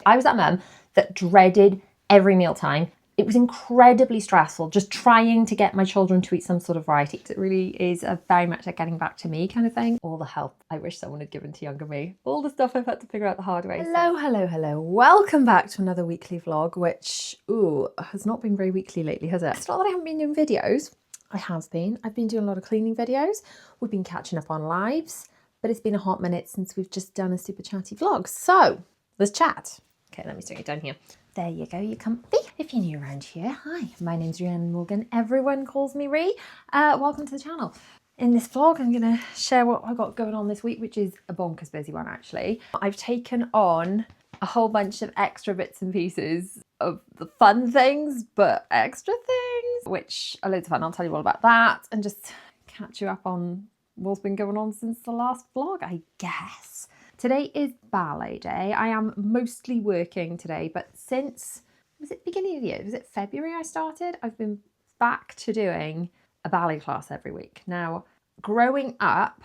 I was that mum that dreaded every mealtime. It was incredibly stressful just trying to get my children to eat some sort of variety. It really is very much a getting back to me kind of thing. All the help I wish someone had given to younger me. All the stuff I've had to figure out the hard way. Hello. Welcome back to another weekly vlog, which, has not been very weekly lately, has it? It's not that I haven't been doing videos. I have been. I've been doing a lot of cleaning videos. We've been catching up on lives, but it's been a hot minute since we've just done a super chatty vlog. So let's chat. Okay, let me stick it down here. There you go, you're comfy. If you're new around here, hi, my name's Rhiannon Morgan. Everyone calls me Rhi. Welcome to the channel. In this vlog, I'm gonna share what I've got going on this week, which is a bonkers busy one, actually. I've taken on a whole bunch of extra bits and pieces of the fun things, but extra things, which are loads of fun. I'll tell you all about that and just catch you up on what's been going on since the last vlog, I guess. Today is ballet day. I am mostly working today, but since, was it beginning of the year? Was it February I started? I've been back to doing a ballet class every week. Now, growing up,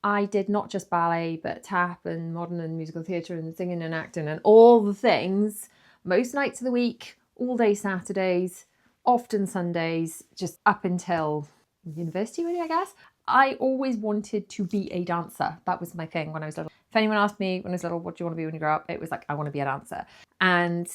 I did not just ballet, but tap and modern and musical theatre and singing and acting and all the things, most nights of the week, all day Saturdays, often Sundays, just up until university really, I guess. I always wanted to be a dancer. That was my thing when I was little. If anyone asked me when I was little, what do you want to be when you grow up? It was like, I want to be a dancer. And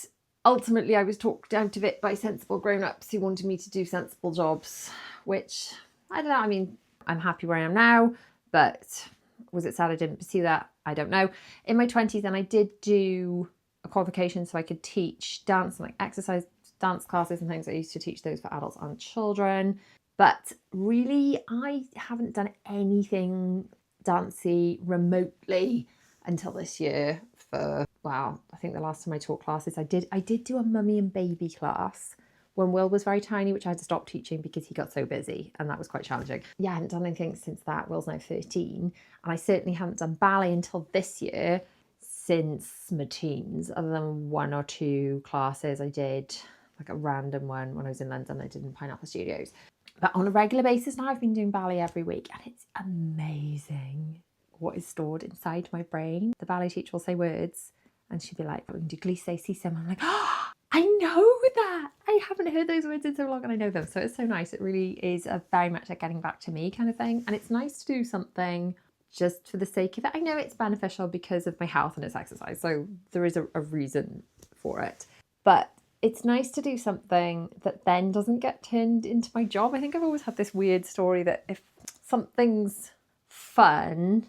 ultimately I was talked out of it by sensible grown-ups who wanted me to do sensible jobs, which, I don't know, I mean, I'm happy where I am now, but was it sad I didn't pursue that? I don't know. In my 20s then I did do a qualification so I could teach dance and like exercise dance classes and things. I used to teach those for adults and children. But really, I haven't done anything dancey remotely until this year for, wow, I think the last time I taught classes, I did do a mummy and baby class when Will was very tiny, which I had to stop teaching because he got so busy and that was quite challenging. Yeah, I haven't done anything since that. Will's now 13 and I certainly haven't done ballet until this year since my teens, other than one or two classes I did, like a random one when I was in London I did in Pineapple Studios. But on a regular basis now, I've been doing ballet every week and it's amazing what is stored inside my brain. The ballet teacher will say words and she'll be like, "We can do glisse, sisum." I'm like, oh, I know that. I haven't heard those words in so long and I know them. So it's so nice. It really is very much a getting back to me kind of thing. And it's nice to do something just for the sake of it. I know it's beneficial because of my health and it's exercise. So there is a reason for it. But it's nice to do something that then doesn't get turned into my job. I think I've always had this weird story that if something's fun,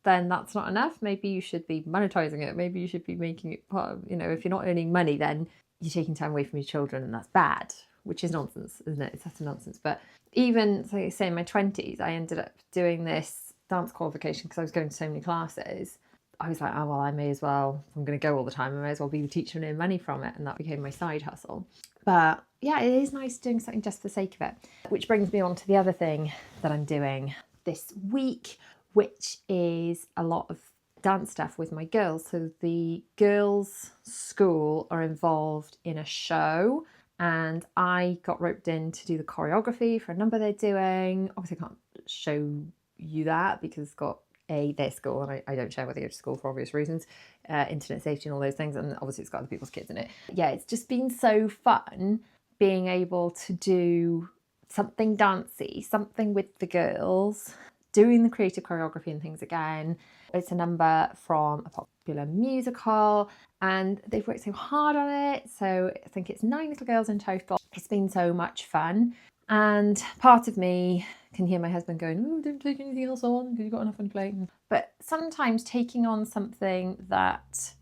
then that's not enough. Maybe you should be monetizing it. Maybe you should be making it part of, if you're not earning money, then you're taking time away from your children and that's bad, which is nonsense, isn't it? It's utter nonsense. But even, so say in my 20s, I ended up doing this dance qualification because I was going to so many classes. I was like, oh, well, I may as well, if I'm going to go all the time, I may as well be the teacher and earn money from it. And that became my side hustle. But yeah, it is nice doing something just for the sake of it. Which brings me on to the other thing that I'm doing this week, which is a lot of dance stuff with my girls. So the girls' school are involved in a show and I got roped in to do the choreography for a number they're doing. Obviously, I can't show you that because it's got their school and I don't share with the other school for obvious reasons, internet safety and all those things, and obviously it's got other people's kids in it. Yeah, it's just been so fun being able to do something dancey, something with the girls, doing the creative choreography and things again. It's a number from a popular musical and they've worked so hard on it, so I think it's 9 little girls in total. It's been so much fun. And part of me can hear my husband going, "Oh, don't take anything else on because you've got enough on your plate." But sometimes taking on something that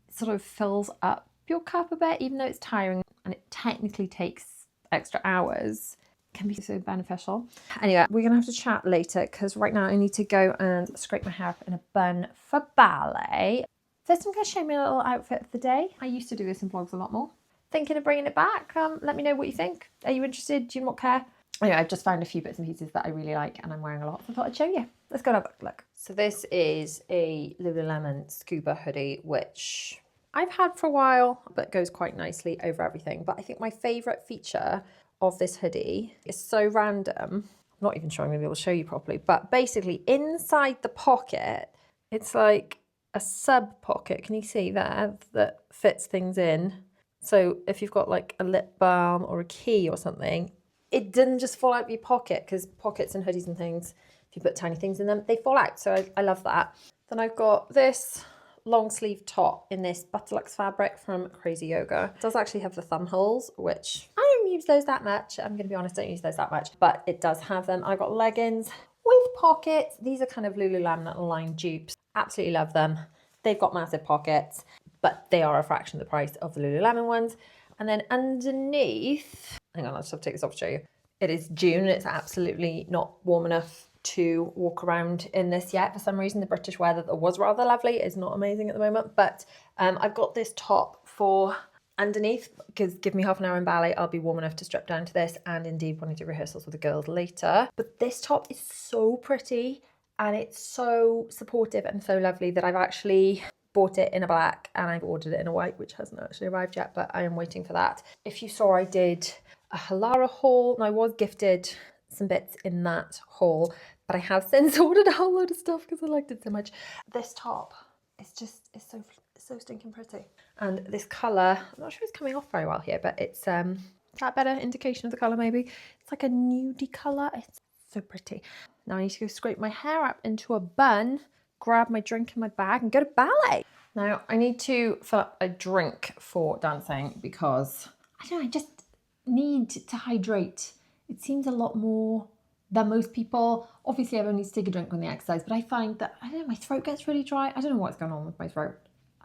sort of fills up your cup a bit, even though it's tiring and it technically takes extra hours, can be so beneficial. Anyway, we're going to have to chat later because right now I need to go and scrape my hair up in a bun for ballet. First, I'm going to show me a little outfit of the day. I used to do this in vlogs a lot more. Thinking of bringing it back. Let me know what you think. Are you interested? Do you not care? Anyway, I've just found a few bits and pieces that I really like and I'm wearing a lot, so I thought I'd show you. Let's go and have a look. So this is a Lululemon scuba hoodie, which I've had for a while, but goes quite nicely over everything. But I think my favourite feature of this hoodie is so random. I'm not even sure I'm going to be able to show you properly, but basically inside the pocket, it's like a sub pocket, can you see there, that fits things in. So if you've got like a lip balm or a key or something, it doesn't just fall out of your pocket, because pockets and hoodies and things, if you put tiny things in them, they fall out. So I love that. Then I've got this long sleeve top in this Butterlux fabric from Crazy Yoga. It does actually have the thumb holes, which I don't use those that much. I'm gonna be honest, I don't use those that much, but it does have them. I've got leggings with pockets. These are kind of Lululemon line dupes. Absolutely love them. They've got massive pockets, but they are a fraction of the price of the Lululemon ones. And then underneath, hang on, I'll just have to take this off to show you. It is June. It's absolutely not warm enough to walk around in this yet. For some reason, the British weather that was rather lovely is not amazing at the moment. But I've got this top for underneath, because give me half an hour in ballet, I'll be warm enough to strip down to this, and indeed when I do rehearsals with the girls later. But this top is so pretty, and it's so supportive and so lovely that I've actually bought it in a black, and I've ordered it in a white, which hasn't actually arrived yet, but I am waiting for that. If you saw, I did a Halara haul, and I was gifted some bits in that haul, but I have since ordered a whole load of stuff because I liked it so much. This top is just, it's so stinking pretty. And this colour, I'm not sure it's coming off very well here, but it's that better indication of the colour maybe. It's like a nudie colour. It's so pretty. Now I need to go scrape my hair up into a bun, grab my drink in my bag and go to ballet. Now I need to fill up a drink for dancing because I don't know, I just need to hydrate. It seems a lot more than most people. Obviously I only need to take a drink when they exercise, but I find that, I don't know, my throat gets really dry. I don't know what's going on with my throat.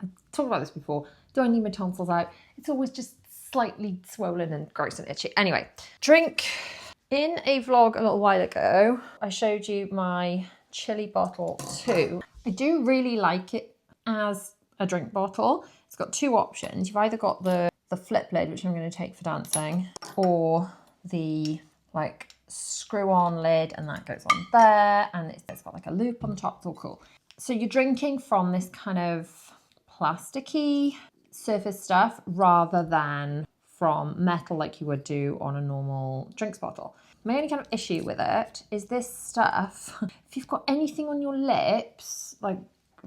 I've talked about this before. Do I need my tonsils out? It's always just slightly swollen and gross and itchy. Anyway, drink. In a vlog a little while ago, I showed you my chili bottle too. I do really like it as a drink bottle. It's got two options. You've either got the flip lid, which I'm going to take for dancing, or the like screw on lid, and that goes on there, and it's got like a loop on the top. It's all cool. So you're drinking from this kind of plasticky surface stuff rather than from metal like you would do on a normal drinks bottle. My only kind of issue with it is this stuff. If you've got anything on your lips, like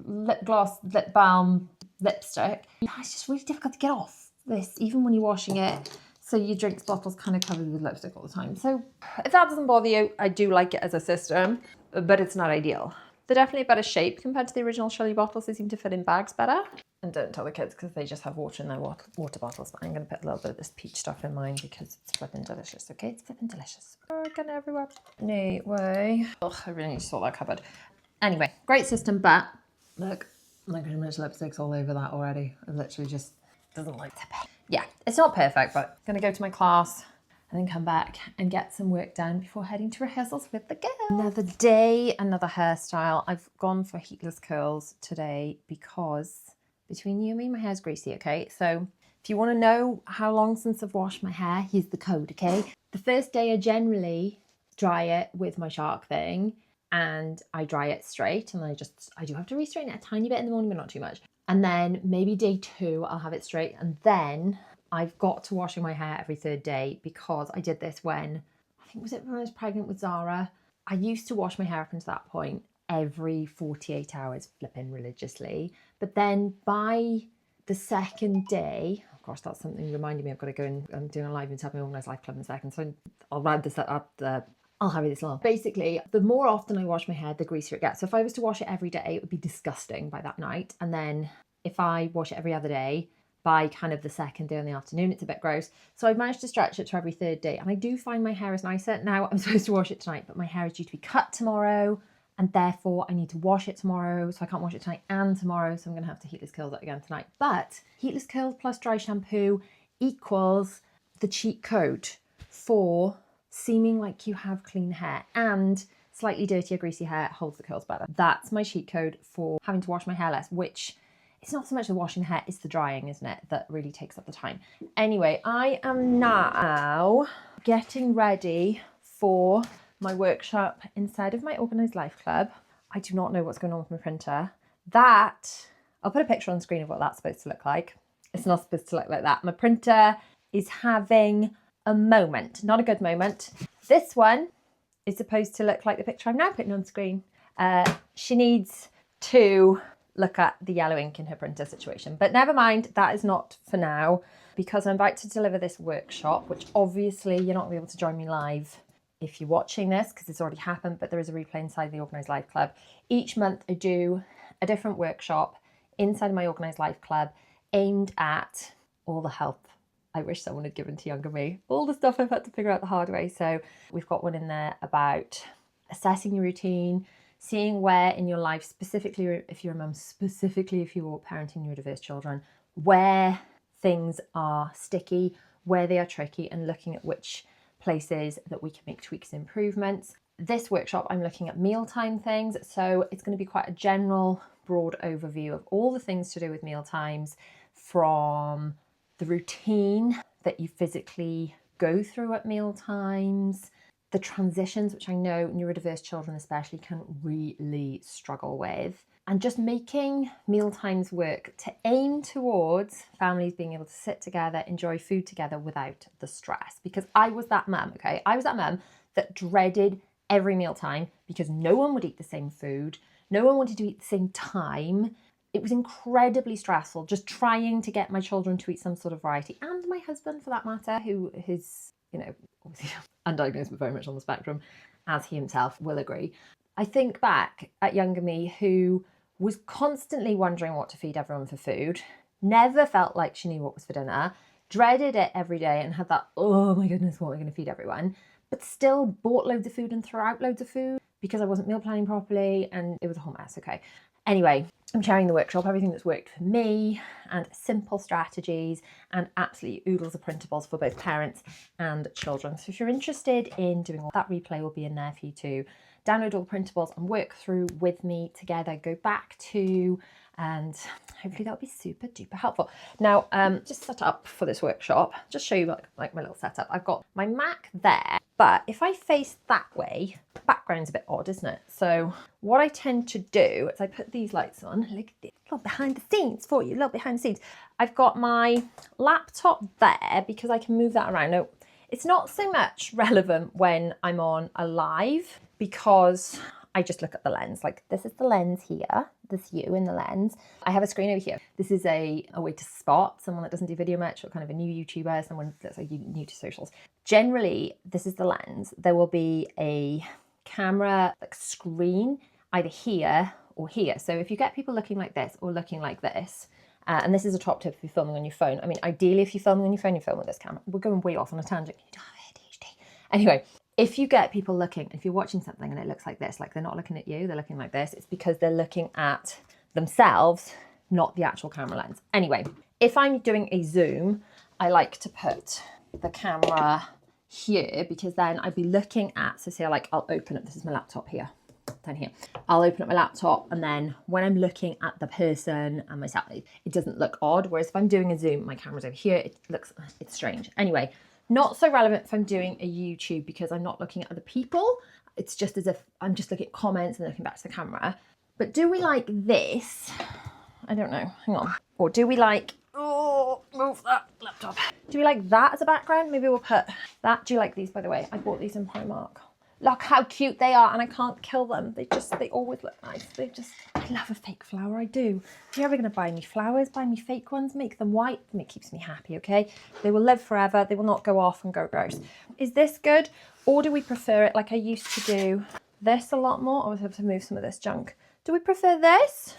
lip gloss, lip balm, lipstick, it's just really difficult to get off this, even when you're washing it. So your drinks bottle's kind of covered with lipstick all the time. So if that doesn't bother you, I do like it as a system, but it's not ideal. They're definitely a better shape compared to the original Shelley bottles. They seem to fit in bags better. And don't tell the kids because they just have water in their water bottles. But I'm going to put a little bit of this peach stuff in mine because it's flipping delicious, okay? It's flipping delicious. Oh, getting it everywhere. Anyway. Ugh, I really need to sort that cupboard. Anyway, great system, but look, look how much lipstick's all over that already. It literally just doesn't like to be. Yeah, it's not perfect, but I'm going to go to my class and then come back and get some work done before heading to rehearsals with the girls. Another day, another hairstyle. I've gone for heatless curls today because between you and me, my hair's greasy, okay? So if you want to know how long since I've washed my hair, here's the code, okay? The first day I generally dry it with my shark thing and I dry it straight, and I do have to re-straighten it a tiny bit in the morning, but not too much. And then maybe day 2, I'll have it straight, and then I've got to washing my hair every 3rd day because I did this when, I think was it when I was pregnant with Zara? I used to wash my hair up until that point every 48 hours, flipping religiously. But then by the 2nd day, of course, that's something reminding me I've got to go and I'm doing a live and tell me Organised Life Club in a second. So I'll round this up. I'll hurry this along. Basically, the more often I wash my hair, the greasier it gets. So if I was to wash it every day, it would be disgusting by that night. And then if I wash it every other day, by kind of the 2nd day in the afternoon, it's a bit gross. So I've managed to stretch it to every 3rd day. And I do find my hair is nicer. Now I'm supposed to wash it tonight, but my hair is due to be cut tomorrow. And therefore I need to wash it tomorrow. So I can't wash it tonight and tomorrow. So I'm gonna have to heatless curls it again tonight. But heatless curls plus dry shampoo equals the cheat code for seeming like you have clean hair, and slightly dirtier, greasy hair holds the curls better. That's my cheat code for having to wash my hair less, which it's not so much the washing the hair, it's the drying, isn't it, that really takes up the time. Anyway, I am now getting ready for my workshop inside of my Organised Life Club. I do not know what's going on with my printer. That, I'll put a picture on the screen of what that's supposed to look like. It's not supposed to look like that. My printer is having a moment, not a good moment. This one is supposed to look like the picture I'm now putting on screen. She needs to look at the yellow ink in her printer situation. But never mind, that is not for now, because I'm about to deliver this workshop, which obviously you're not going to be able to join me live if you're watching this because it's already happened, but there is a replay inside the Organised Life Club. Each month I do a different workshop inside my Organised Life Club aimed at all the help I wish someone had given to younger me, all the stuff I've had to figure out the hard way. So we've got one in there about assessing your routine, seeing where in your life, specifically if you're a mum, specifically if you're parenting neurodiverse children, where things are sticky, where they are tricky, and looking at which places that we can make tweaks and improvements. This workshop, I'm looking at mealtime things. So it's going to be quite a general, broad overview of all the things to do with mealtimes, from the routine that you physically go through at mealtimes, the transitions, which I know neurodiverse children especially can really struggle with, and just making mealtimes work to aim towards families being able to sit together, enjoy food together without the stress. Because I was that mum, okay? I was that mum that dreaded every mealtime because no one would eat the same food. No one wanted to eat at the same time. It was incredibly stressful just trying to get my children to eat some sort of variety, and my husband for that matter, who is, obviously undiagnosed but very much on the spectrum, as he himself will agree. I think back at younger me, who was constantly wondering what to feed everyone for food, never felt like she knew what was for dinner, dreaded it every day and had that, oh my goodness, what are we going to feed everyone? But still bought loads of food and threw out loads of food because I wasn't meal planning properly, and it was a whole mess, okay? Anyway, I'm sharing the workshop, everything that's worked for me, and simple strategies, and absolutely oodles of printables for both parents and children. So if you're interested in doing all that, replay will be in there for you to download all the printables and work through with me together, go back to, and hopefully that'll be super duper helpful. Now, just set up for this workshop, just show you like my little setup. I've got my Mac there, but if I face that way, the background's a bit odd, isn't it? So what I tend to do is I put these lights on, look at this, little behind the scenes for you, little behind the scenes. I've got my laptop there because I can move that around. Now, it's not so much relevant when I'm on a live because I just look at the lens. Like, this is the lens here, this you in the lens. I have a screen over here. This is a way to spot someone that doesn't do video much, or kind of a new YouTuber, someone that's like new to socials. Generally, this is the lens. There will be a camera like screen either here or here. So if you get people looking like this or looking like this, and this is a top tip if you're filming on your phone. I mean, ideally, if you're filming on your phone, you film with this camera. We're going way off on a tangent. You don't have ADHD. Anyway, if you get people looking, if you're watching something and it looks like this, like they're not looking at you, they're looking like this, it's because they're looking at themselves, not the actual camera lens. Anyway, if I'm doing a zoom, I like to put the camera here because then I'd be looking at, so say I'll open up, this is my laptop here, down here. I'll open up my laptop, and then when I'm looking at the person and myself, it doesn't look odd. Whereas if I'm doing a zoom, my camera's over here, it's strange. Anyway, not so relevant if I'm doing a YouTube because I'm not looking at other people. It's just as if I'm just looking at comments and looking back to the camera. But do we like this? I don't know, hang on. Or do we like, oh, move that laptop. Do we like that as a background? Maybe we'll put that. Do you like these, by the way? I bought these in Primark. Look how cute they are, and I can't kill them. They always look nice. I love a fake flower, I do. If you're ever gonna buy me flowers, buy me fake ones, make them white, and it keeps me happy, okay? They will live forever, they will not go off and go gross. Is this good? Or do we prefer it like I used to do this a lot more? I always have to move some of this junk. Do we prefer this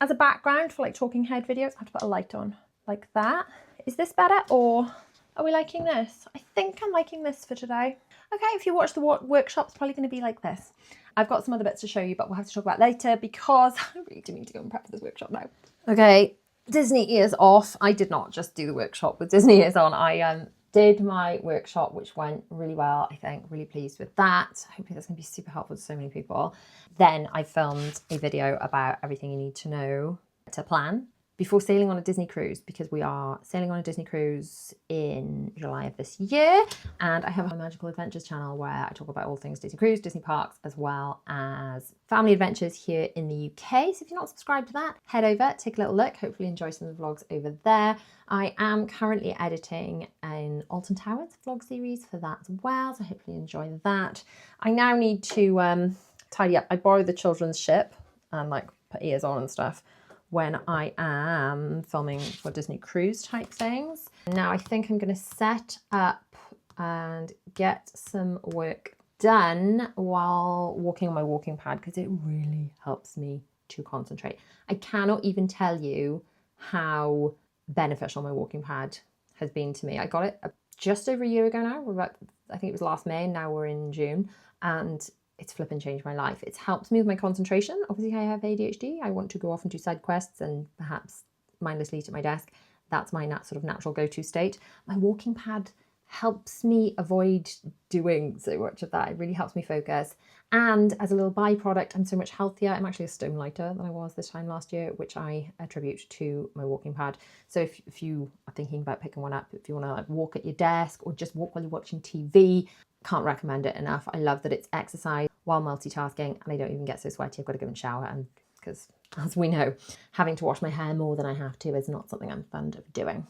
as a background for like talking head videos? I have to put a light on like that. Is this better, or are we liking this? I think I'm liking this for today. Okay, if you watch the workshop, it's probably going to be like this. I've got some other bits to show you, but we'll have to talk about later because I really do need to go and prep for this workshop now. Okay, Disney ears off. I did not just do the workshop with Disney ears on. I did my workshop, which went really well, I think. Really pleased with that. Hopefully that's going to be super helpful to so many people. Then I filmed a video about everything you need to know to plan before sailing on a Disney cruise, because we are sailing on a Disney cruise in July of this year. And I have a Magical Adventures channel where I talk about all things Disney cruise, Disney parks, as well as family adventures here in the UK. So if you're not subscribed to that, head over, take a little look, hopefully enjoy some of the vlogs over there. I am currently editing an Alton Towers vlog series for that as well, so hopefully enjoy that. I now need to tidy up. I borrowed the children's ship and like put ears on and stuff when I am filming for Disney cruise type things. Now I think I'm going to set up and get some work done while walking on my walking pad, because it really helps me to concentrate. I cannot even tell you how beneficial my walking pad has been to me. I got it just over a year ago now. I think it was last May, now we're in June, and it's flipping changed my life. It's helped me with my concentration. Obviously I have ADHD. I want to go off and do side quests and perhaps mindlessly eat at my desk. That's my sort of natural go-to state. My walking pad helps me avoid doing so much of that. It really helps me focus. And as a little byproduct, I'm so much healthier. I'm actually a stone lighter than I was this time last year, which I attribute to my walking pad. So if you are thinking about picking one up, if you want to like walk at your desk or just walk while you're watching TV, can't recommend it enough. I love that it's exercise while multitasking, and I don't even get so sweaty I've got to go and shower. And because, as we know, having to wash my hair more than I have to is not something I'm fond of doing.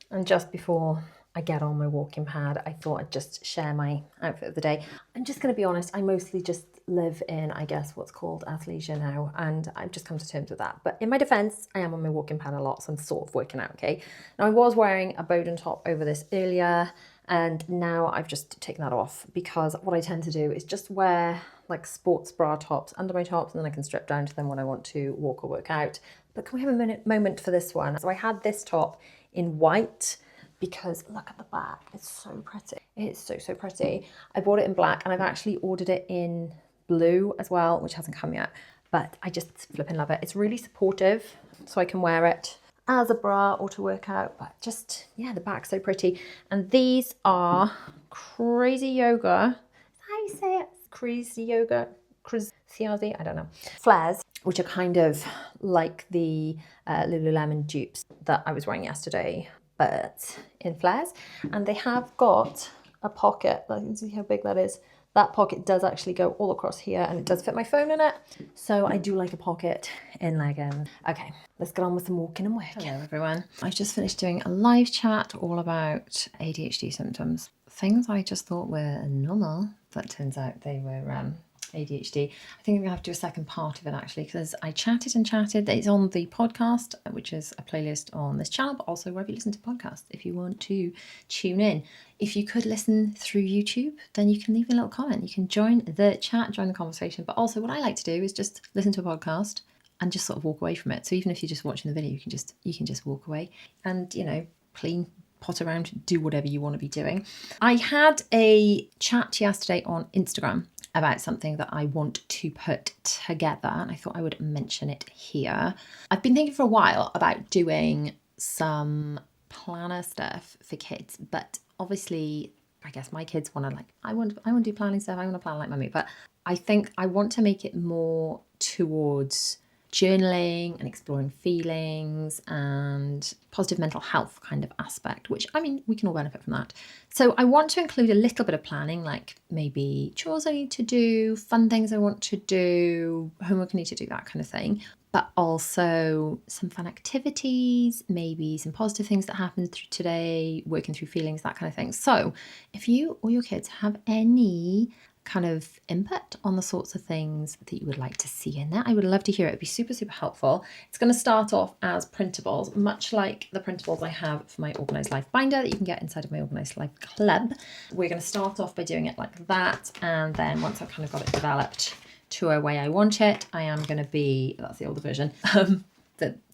And just before I get on my walking pad, I thought I'd just share my outfit of the day. I'm just going to be honest, I mostly just live in, I guess, what's called athleisure now, and I've just come to terms with that. But in my defense, I am on my walking pad a lot, so I'm sort of working out, okay? Now, I was wearing a Bowden top over this earlier, and now I've just taken that off, because what I tend to do is just wear like sports bra tops under my tops, and then I can strip down to them when I want to walk or work out. But can we have a moment for this one? So I had this top in white, because look at the back, it's so pretty. It's so, so pretty. I bought it in black, and I've actually ordered it in blue as well, which hasn't come yet, but I just flipping love it. It's really supportive, so I can wear it as a bra or to work out, but just, yeah, the back's so pretty. And these are Crazy Yoga. How you say it? Crazy Yoga, Crazy, I don't know. Flares, which are kind of like the Lululemon dupes that I was wearing yesterday, but in flares. And they have got a pocket. You can see how big that is. That pocket does actually go all across here, and it does fit my phone in it. So I do like a pocket in leggings. Okay, let's get on with some walking and working. Hello everyone. I just finished doing a live chat all about ADHD symptoms. Things I just thought were normal, but turns out they were ADHD. I think I'm gonna have to do a second part of it actually, because I chatted and chatted. It's on the podcast, which is a playlist on this channel, but also wherever you listen to podcasts if you want to tune in. If you could listen through YouTube, then you can leave a little comment. You can join the chat, join the conversation. But also what I like to do is just listen to a podcast and just sort of walk away from it. So even if you're just watching the video, you can just walk away and, you know, clean, pot around, do whatever you want to be doing. I had a chat yesterday on Instagram about something that I want to put together, and I thought I would mention it here. I've been thinking for a while about doing some planner stuff for kids, but obviously I guess my kids want to like, I want to do planning stuff, I want to plan like mummy, but I think I want to make it more towards journaling and exploring feelings and positive mental health kind of aspect, which, I mean, we can all benefit from that. So I want to include a little bit of planning, like maybe chores I need to do, fun things I want to do, homework I need to do, that kind of thing. But also some fun activities, maybe some positive things that happened through today, working through feelings, that kind of thing. So if you or your kids have any kind of input on the sorts of things that you would like to see in there, I would love to hear it. It'd be super, super helpful. It's going to start off as printables, much like the printables I have for my Organised Life binder that you can get inside of my Organised Life club. We're going to start off by doing it like that, and then once I've kind of got it developed to a way I want it, I am going to be, that's the older version,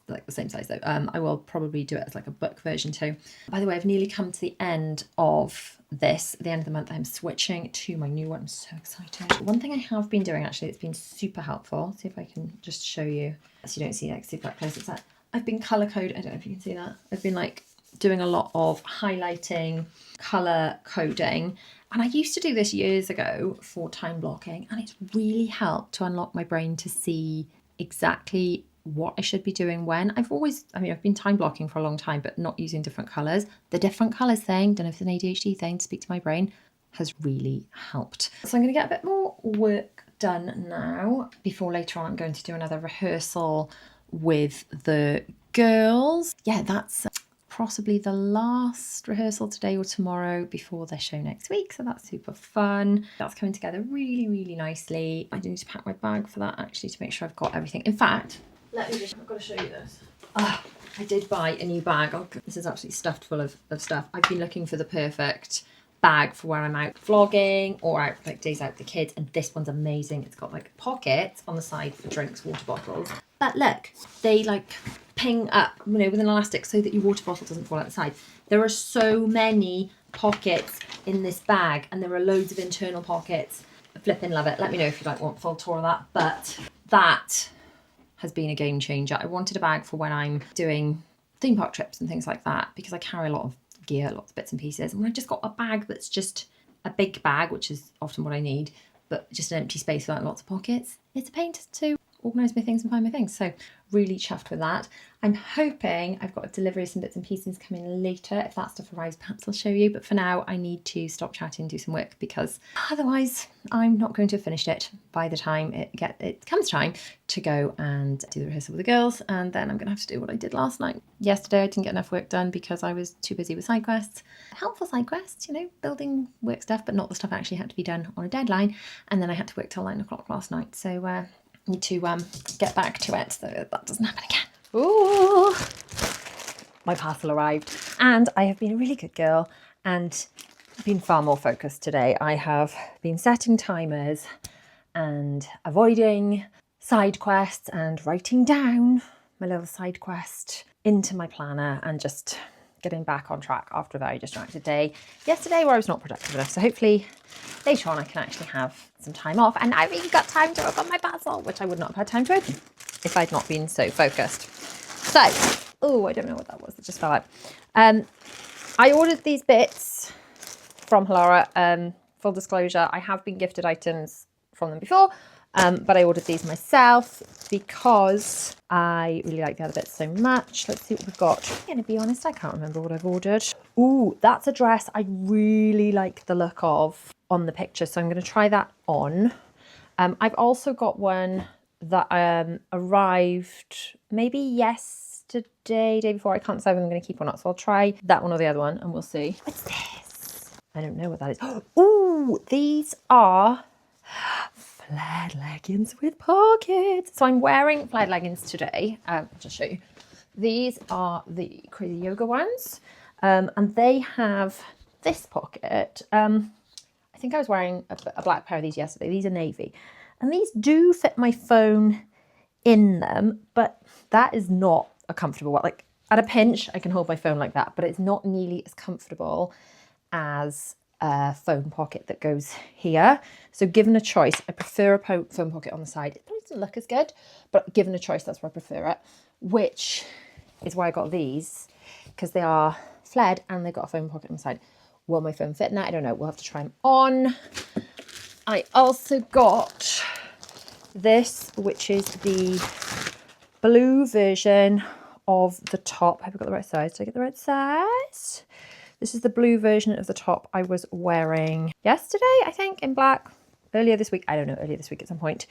like the same size though. I will probably do it as like a book version too. By the way, I've nearly come to the end of this. At the end of the month, I'm switching to my new one. I'm so excited. One thing I have been doing actually, it's been super helpful. See if I can just show you, so you don't see like super close. It's that I've been color coding. I don't know if you can see that. I've been like doing a lot of highlighting, color coding. And I used to do this years ago for time blocking, and it's really helped to unlock my brain to see exactly what I should be doing when. I've been time blocking for a long time, but not using different colours. The different colours thing, don't know if it's an ADHD thing, to speak to my brain, has really helped. So I'm going to get a bit more work done now before later on I'm going to do another rehearsal with the girls. Yeah, that's possibly the last rehearsal today or tomorrow before their show next week, so that's super fun. That's coming together really, really nicely. I do need to pack my bag for that actually to make sure I've got everything. In fact, I've got to show you this. Ah, I did buy a new bag. Oh, this is actually stuffed full of stuff. I've been looking for the perfect bag for where I'm out vlogging or out like days out with the kids, and this one's amazing. It's got like pockets on the side for drinks, water bottles. But look, they like ping up, you know, with an elastic so that your water bottle doesn't fall out the side. There are so many pockets in this bag, and there are loads of internal pockets. I flipping love it. Let me know if you like want a full tour of that. But that has been a game changer. I wanted a bag for when I'm doing theme park trips and things like that, because I carry a lot of gear, lots of bits and pieces. And when I just got a bag that's just a big bag, which is often what I need, but just an empty space without lots of pockets, it's a pain to organise my things and find my things. So really chuffed with that. I'm hoping I've got a delivery of some bits and pieces coming later. If that stuff arrives, perhaps I'll show you. But for now, I need to stop chatting and do some work, because otherwise I'm not going to have finished it by the time it comes time to go and do the rehearsal with the girls. And then I'm going to have to do what I did last night. Yesterday, I didn't get enough work done because I was too busy with side quests. Helpful side quests, you know, building work stuff, but not the stuff that actually had to be done on a deadline. And then I had to work till 9 o'clock last night. So need to get back to it so that doesn't happen again. Ooh, my parcel arrived, and I have been a really good girl and been far more focused today. I have been setting timers and avoiding side quests and writing down my little side quest into my planner and just getting back on track after a very distracted day yesterday where I was not productive enough. So hopefully later on I can actually have some time off, and I've even got time to open my parcel, which I would not have had time to open if I'd not been so focused. So, oh, I don't know what that was that just fell out. I ordered these bits from Halara. Full disclosure, I have been gifted items from them before, but I ordered these myself because I really like the other bits so much. Let's see what we've got. I'm going to be honest, I can't remember what I've ordered. Ooh, that's a dress I really like the look of on the picture, so I'm going to try that on. I've also got one that arrived maybe yesterday, day before. I can't decide whether I'm going to keep or not, so I'll try that one or the other one and we'll see. What's this? I don't know what that is. Ooh, these are flared leggings with pockets. So I'm wearing flared leggings today. I'll just show you. These are the Crazy Yoga ones, and they have this pocket. I think I was wearing a black pair of these yesterday. These are navy, and these do fit my phone in them, but that is not a comfortable one. Like at a pinch, I can hold my phone like that, but it's not nearly as comfortable as a phone pocket that goes here. So given a choice, I prefer a phone pocket on the side. It probably doesn't look as good, but given a choice, that's where I prefer it, which is why I got these, because they are flared and they've got a phone pocket on the side. Will my phone fit in that? I don't know. We'll have to try them on. I also got this, which is the blue version of the top. Have I got the right size? Did I get the right size? This is the blue version of the top I was wearing yesterday, I think, in black. Earlier this week. I don't know, earlier this week at some point.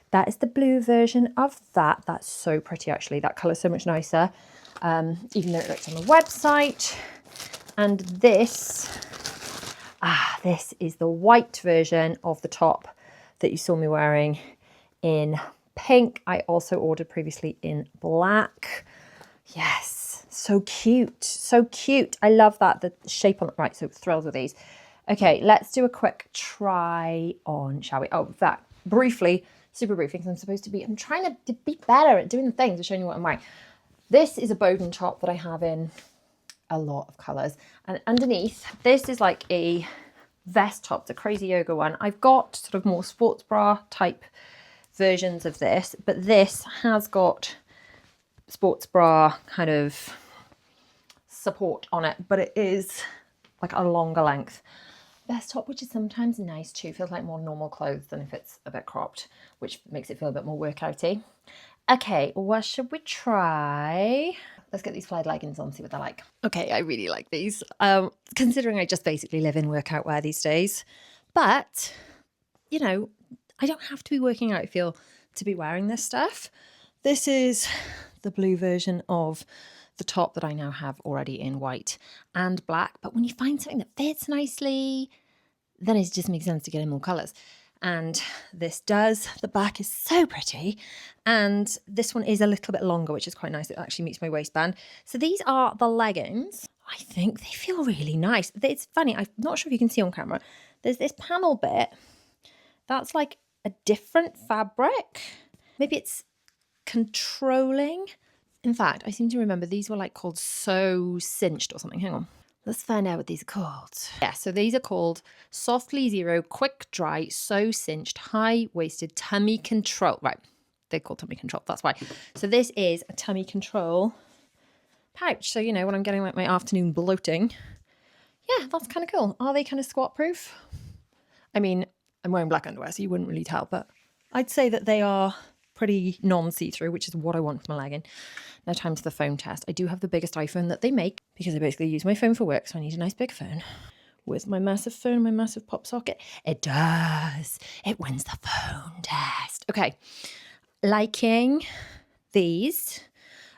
That is the blue version of that. That's so pretty, actually. That colour's so much nicer, even though it looks on the website. And this is the white version of the top that you saw me wearing in pink. I also ordered previously in black. Yes, so cute, so cute. I love that, the shape on it. Right, so thrilled with these. Okay, let's do a quick try on, shall we? Oh, that briefly, super briefly, because I'm trying to be better at doing the things and showing you what I'm wearing. This is a Bowden top that I have in a lot of colours, and underneath this is like a vest top, the Crazy Yoga one. I've got sort of more sports bra type versions of this, but this has got sports bra kind of support on it, but it is like a longer length vest top, which is sometimes nice too. Feels like more normal clothes than if it's a bit cropped, which makes it feel a bit more workouty. Okay, what should we try? Let's get these flared leggings on, see what they're like. Okay, I really like these, considering I just basically live in workout wear these days. But, you know, I don't have to be working out, I feel, to be wearing this stuff. This is the blue version of the top that I now have already in white and black. But when you find something that fits nicely, then it just makes sense to get in more colours. And this does, the back is so pretty. And this one is a little bit longer, which is quite nice. It actually meets my waistband. So these are the leggings. I think they feel really nice. It's funny, I'm not sure if you can see on camera. There's this panel bit that's like a different fabric. Maybe it's controlling. In fact, I seem to remember these were like called So Cinched or something. Hang on. Let's find out what these are called. Yeah, so these are called Softly Zero, Quick Dry, So Cinched, High-Waisted Tummy Control. Right, they're called Tummy Control, that's why. So this is a tummy control pouch. So, you know, when I'm getting like my afternoon bloating, yeah, that's kind of cool. Are they kind of squat proof? I mean, I'm wearing black underwear, so you wouldn't really tell, but I'd say that they are pretty non-see-through, which is what I want from a legging. Now time to the phone test. I do have the biggest iPhone that they make because I basically use my phone for work, so I need a nice big phone. With my massive phone, my massive pop socket, it does. It wins the phone test. Okay, liking these.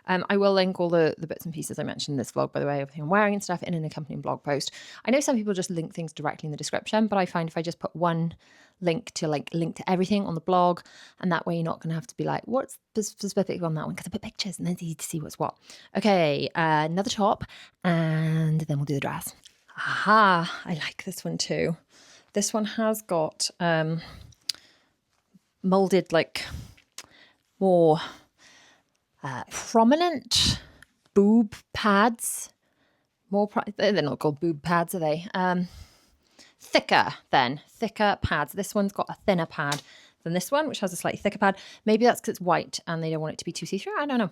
I will link all the bits and pieces I mentioned in this vlog, by the way, everything I'm wearing and stuff in an accompanying blog post. I know some people just link things directly in the description, but I find if I just put one link to everything on the blog, and that way you're not going to have to be like, what's specific on that one? Because I put pictures and then it's easy to see what's what. Okay, another top, and then we'll do the dress. Aha, I like this one too. This one has got molded like more prominent boob pads. They're not called boob pads, are they? Thicker pads. This one's got a thinner pad than this one, which has a slightly thicker pad. Maybe that's because it's white and they don't want it to be too see-through. I don't know.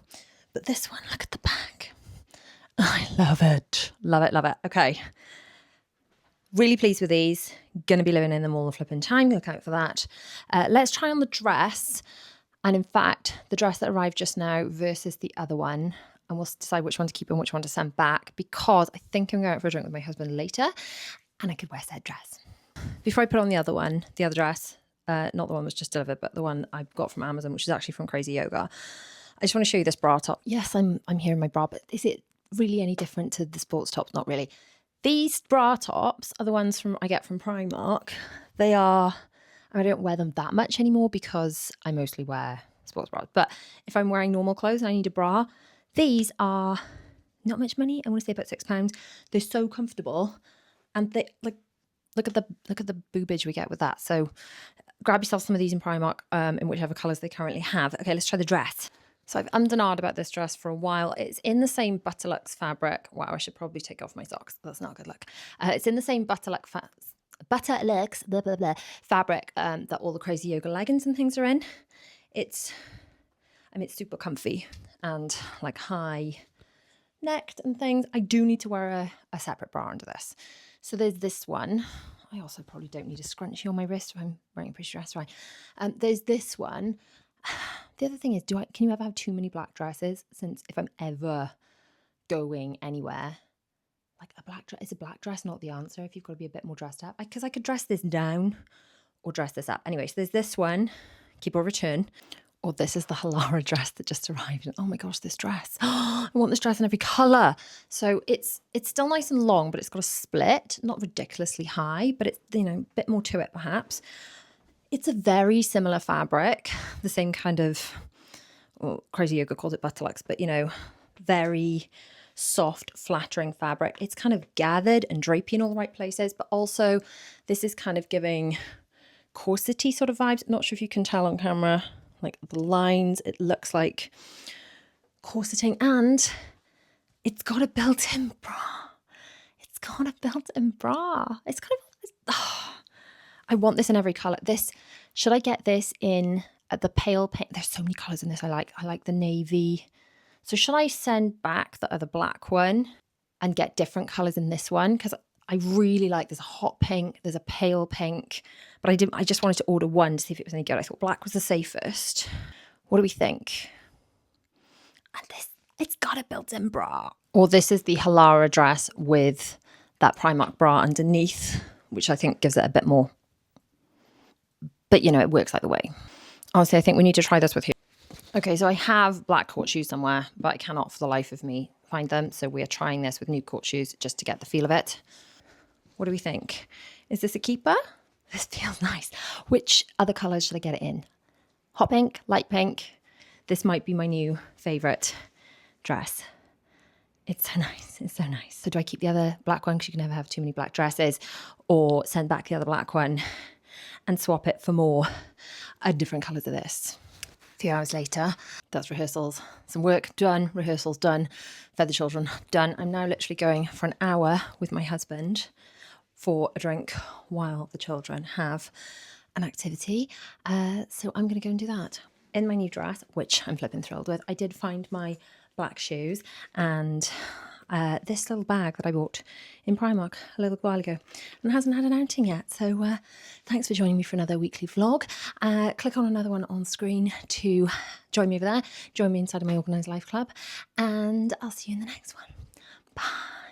But this one, look at the back. I love it. Love it, love it. Okay. Really pleased with these. Gonna be living in them all the flipping time. Look out for that. Let's try on the dress. And in fact, the dress that arrived just now versus the other one. And we'll decide which one to keep and which one to send back, because I think I'm going out for a drink with my husband later and I could wear said dress. Before I put on the other one, the other dress, not the one that was just delivered, but the one I got from Amazon, which is actually from Crazy Yoga. I just want to show you this bra top. Yes, I'm here in my bra, but is it really any different to the sports tops? Not really. These bra tops are the ones I get from Primark. I don't wear them that much anymore because I mostly wear sports bras. But if I'm wearing normal clothes and I need a bra, these are not much money. I want to say about £6. They're so comfortable, and they like look at the boobage we get with that. So grab yourself some of these in Primark in whichever colours they currently have. Okay, let's try the dress. So I've ummed about this dress for a while. It's in the same Butterluxe fabric. Wow, I should probably take off my socks. That's not a good look. It's in the same Butterluxe blah, blah, blah, fabric that all the Crazy Yoga leggings and things are in. It's super comfy and like high necked and things. I do need to wear a separate bra under this. So there's this one. I also probably don't need a scrunchie on my wrist if I'm wearing a pretty dress, right? There's this one. The other thing is, can you ever have too many black dresses? Since if I'm ever going anywhere, like a black dress, is a black dress not the answer if you've got to be a bit more dressed up? Because I could dress this down or dress this up. Anyway, so there's this one, keep or return. Or this is the Halara dress that just arrived. And oh my gosh, this dress. I want this dress in every colour. So it's still nice and long, but it's got a split, not ridiculously high, but it's, you know, a bit more to it perhaps. It's a very similar fabric, the same kind of, well, Crazy Yoga calls it Butterluxe, but you know, very soft, flattering fabric. It's kind of gathered and drapey in all the right places, but also this is kind of giving corsety sort of vibes. Not sure if you can tell on camera. Like the lines, it looks like corseting, and it's got a built-in bra. It's got a built-in bra. It's kind of, I want this in every colour. Should I get this in the pale pink? There's so many colours in this I like. I like the navy. So should I send back the other black one and get different colours in this one? Because I really like, there's a hot pink, there's a pale pink, but I just wanted to order one to see if it was any good. I thought black was the safest. What do we think? And it's got a built-in bra. Or this is the Halara dress with that Primark bra underneath, which I think gives it a bit more, but you know, it works either way. Honestly, I think we need to try this with you. Okay, so I have black court shoes somewhere, but I cannot for the life of me find them. So we are trying this with nude court shoes just to get the feel of it. What do we think? Is this a keeper? this feels nice. Which other colours should I get it in? Hot pink, light pink. This might be my new favourite dress. It's so nice. It's so nice. So do I keep the other black one because you can never have too many black dresses, or send back the other black one and swap it for more different colours of this? A few hours later, that's rehearsals. Some work done, rehearsals done, fed the children done. I'm now literally going for an hour with my husband for a drink while the children have an activity. So I'm going to go and do that. In my new dress, which I'm flipping thrilled with, I did find my black shoes and this little bag that I bought in Primark a little while ago and hasn't had an outing yet. So thanks for joining me for another weekly vlog. Click on another one on screen to join me over there. Join me inside of my Organised Life Club, and I'll see you in the next one. Bye.